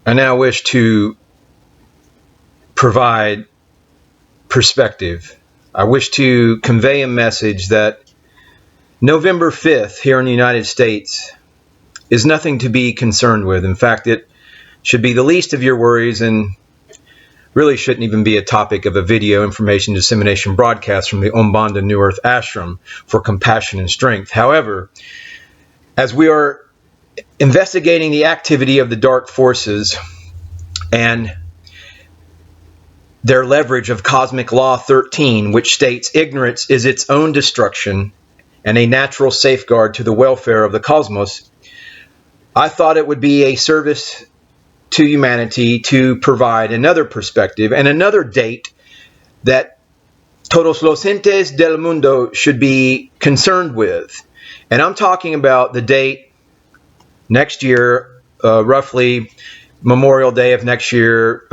I now wish to provide perspective. I wish to convey a message that November 5th here in the United States is nothing to be concerned with. In fact, it should be the least of your worries and really shouldn't even be a topic of a video information dissemination broadcast from the Aumbonda New Earth ashram for compassion and strength. However, as we are investigating the activity of the dark forces and their leverage of cosmic law 13, which states ignorance is its own destruction and a natural safeguard to the welfare of the cosmos, I thought it would be a service to humanity to provide another perspective and another date that todos los entes del mundo should be concerned with. And I'm talking about the date next year, roughly Memorial Day of next year,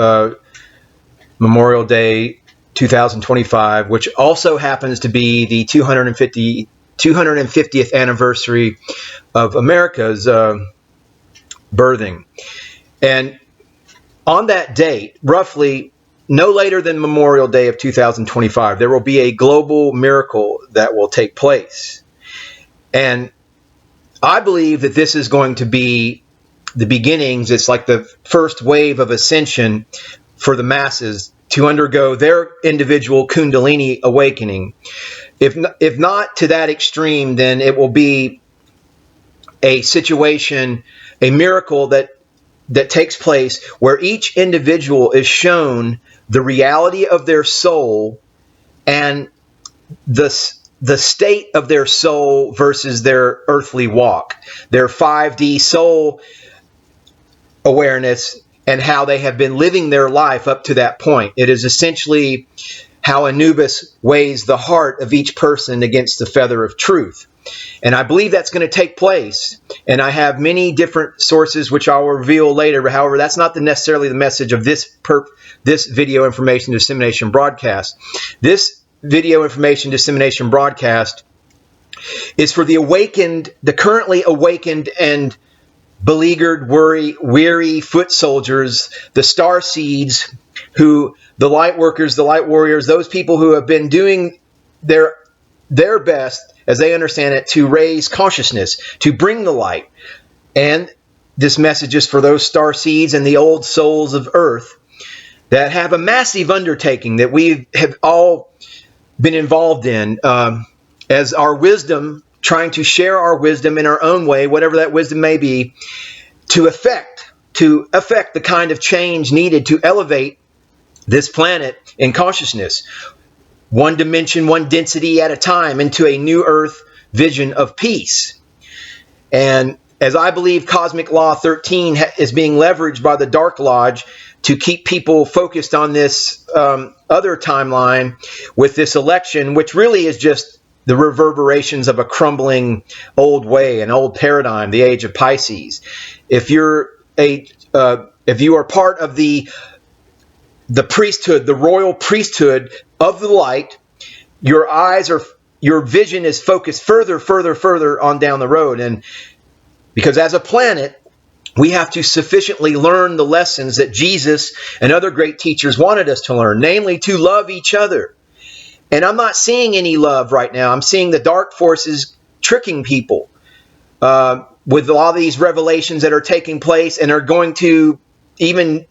Memorial Day 2025, which also happens to be the 250th anniversary of America's birthing. And on that date, roughly no later than Memorial Day of 2025, there will be a global miracle that will take place. And I believe that this is going to be the beginnings. It's like the first wave of ascension for the masses to undergo their individual Kundalini awakening. If not to that extreme, then it will be a situation, a miracle that takes place where each individual is shown the reality of their soul and the state of their soul versus their earthly walk, their 5D soul awareness, and how they have been living their life up to that point. It is essentially how Anubis weighs the heart of each person against the feather of truth. And I believe that's going to take place. And I have many different sources which I will reveal later. However, that's not necessarily the message of this video information dissemination broadcast. This video information dissemination broadcast is for the awakened, the currently awakened and beleaguered, weary foot soldiers, the star seeds, the light workers, the light warriors, those people who have been doing their best, as they understand it, to raise consciousness, to bring the light. And this message is for those star seeds and the old souls of earth that have a massive undertaking that we have all been involved in as our wisdom, trying to share our wisdom in our own way, whatever that wisdom may be, to affect the kind of change needed to elevate this planet in consciousness, one dimension, one density at a time, into a new earth vision of peace. And as I believe cosmic law 13 is being leveraged by the Dark Lodge to keep people focused on this other timeline with this election, which really is just the reverberations of a crumbling old way, an old paradigm, the age of Pisces. If you are part of the priesthood, the royal priesthood of the light, your vision is focused further on down the road. And because as a planet, we have to sufficiently learn the lessons that Jesus and other great teachers wanted us to learn, namely to love each other. And I'm not seeing any love right now. I'm seeing the dark forces tricking people with all these revelations that are taking place and are going to even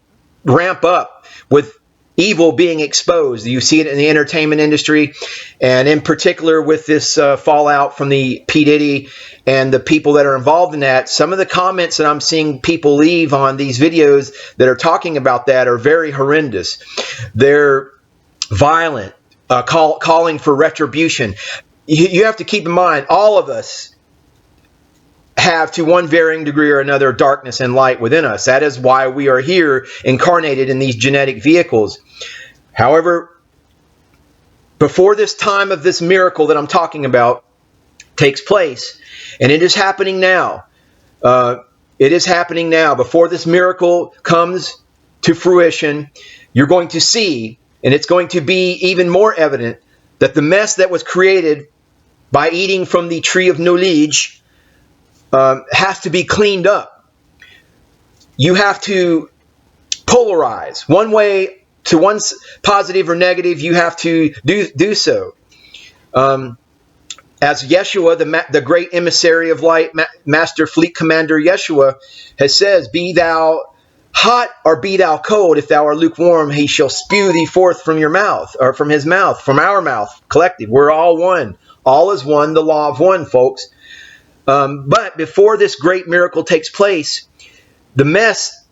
ramp up with evil being exposed. You see it in the entertainment industry, and in particular with this fallout from the P Diddy and the people that are involved in that. Some of the comments that I'm seeing people leave on these videos that are talking about that are very horrendous. They're violent, calling for retribution. You have to keep in mind, all of us have, to one varying degree or another, darkness and light within us. That is why we are here incarnated in these genetic vehicles. However, before this time of this miracle that I'm talking about takes place, and it is happening now, it is happening now. Before this miracle comes to fruition, you're going to see, and it's going to be even more evident, that the mess that was created by eating from the tree of knowledge has to be cleaned up. You have to polarize. One way to one's positive or negative, you have to do so. As Yeshua, the great emissary of light, Master Fleet Commander Yeshua, has says, be thou hot or be thou cold. If thou art lukewarm, he shall spew thee forth from your mouth, or from his mouth, from our mouth, collective. We're all one. All is one, the law of one, folks. But before this great miracle takes place, the mess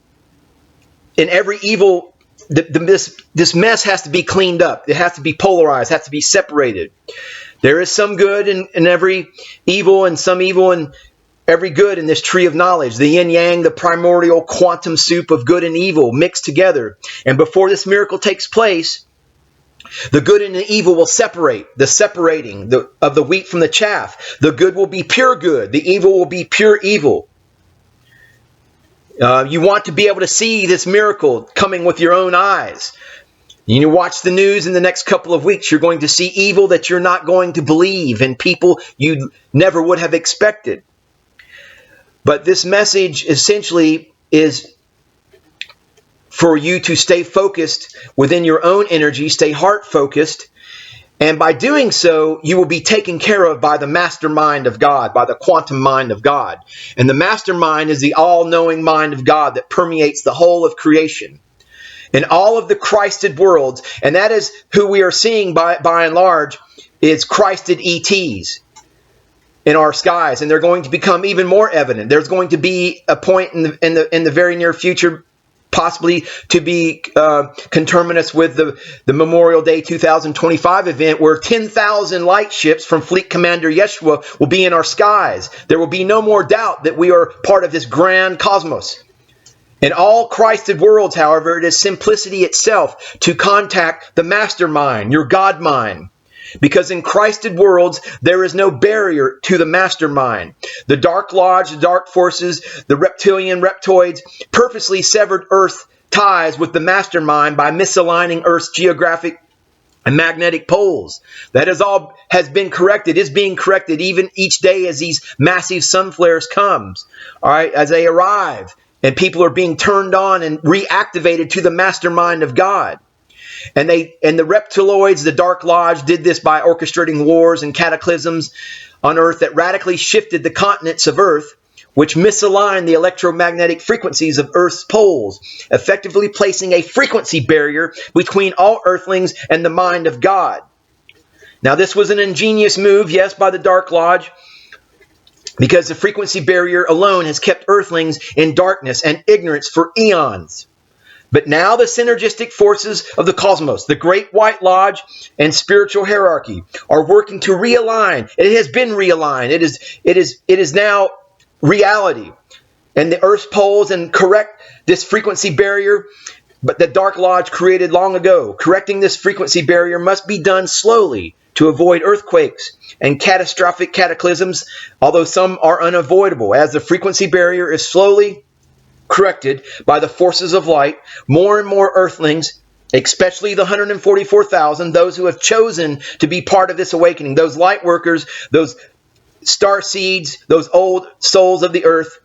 in every evil, this mess has to be cleaned up. It has to be polarized, has to be separated. There is some good in every evil, and some evil in every good in this tree of knowledge. The yin yang, the primordial quantum soup of good and evil mixed together. And before this miracle takes place, the good and the evil will separate, the separating of the wheat from the chaff. The good will be pure good. The evil will be pure evil. You want to be able to see this miracle coming with your own eyes. You watch the news in the next couple of weeks. You're going to see evil that you're not going to believe, and people you never would have expected. But this message essentially is for you to stay focused within your own energy, stay heart focused, and by doing so, you will be taken care of by the mastermind of God, by the quantum mind of God. And the mastermind is the all-knowing mind of God that permeates the whole of creation and all of the Christed worlds. And that is who we are seeing by and large, is Christed ETs in our skies, and they're going to become even more evident. There's going to be a point in the very near future, possibly to be conterminous with the Memorial Day 2025 event, where 10,000 light ships from Fleet Commander Yeshua will be in our skies. There will be no more doubt that we are part of this grand cosmos. In all Christed worlds, however, it is simplicity itself to contact the mastermind, your God mind. Because in Christed worlds, there is no barrier to the mastermind. The Dark Lodge, the Dark Forces, the reptilian reptoids purposely severed Earth ties with the mastermind by misaligning Earth's geographic and magnetic poles. That has been corrected, is being corrected even each day as these massive sun flares comes. All right, as they arrive, and people are being turned on and reactivated to the mastermind of God. And the reptiloids, the Dark Lodge, did this by orchestrating wars and cataclysms on Earth that radically shifted the continents of Earth, which misaligned the electromagnetic frequencies of Earth's poles, effectively placing a frequency barrier between all earthlings and the mind of God. Now, this was an ingenious move, yes, by the Dark Lodge, because the frequency barrier alone has kept earthlings in darkness and ignorance for eons. But now the synergistic forces of the cosmos, the Great White Lodge and spiritual hierarchy, are working to realign. It has been realigned. It is now reality. And the Earth's poles and correct this frequency barrier, but the Dark Lodge created long ago. Correcting this frequency barrier must be done slowly to avoid earthquakes and catastrophic cataclysms, although some are unavoidable. As the frequency barrier is slowly corrected by the forces of light, more and more earthlings, especially the 144,000, those who have chosen to be part of this awakening, those light workers, those star seeds, those old souls of the earth,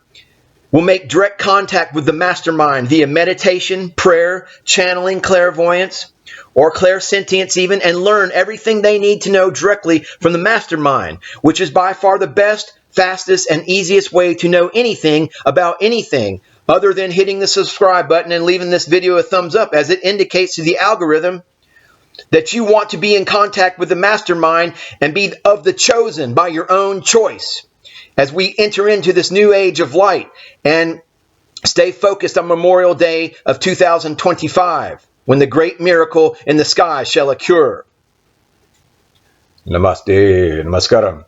will make direct contact with the mastermind via meditation, prayer, channeling, clairvoyance, or clairsentience even, and learn everything they need to know directly from the mastermind, which is by far the best, fastest, and easiest way to know anything about anything, other than hitting the subscribe button and leaving this video a thumbs up, as it indicates to the algorithm that you want to be in contact with the mastermind and be of the chosen by your own choice. As we enter into this new age of light and stay focused on Memorial Day of 2025, when the great miracle in the sky shall occur. Namaste, namaskaram.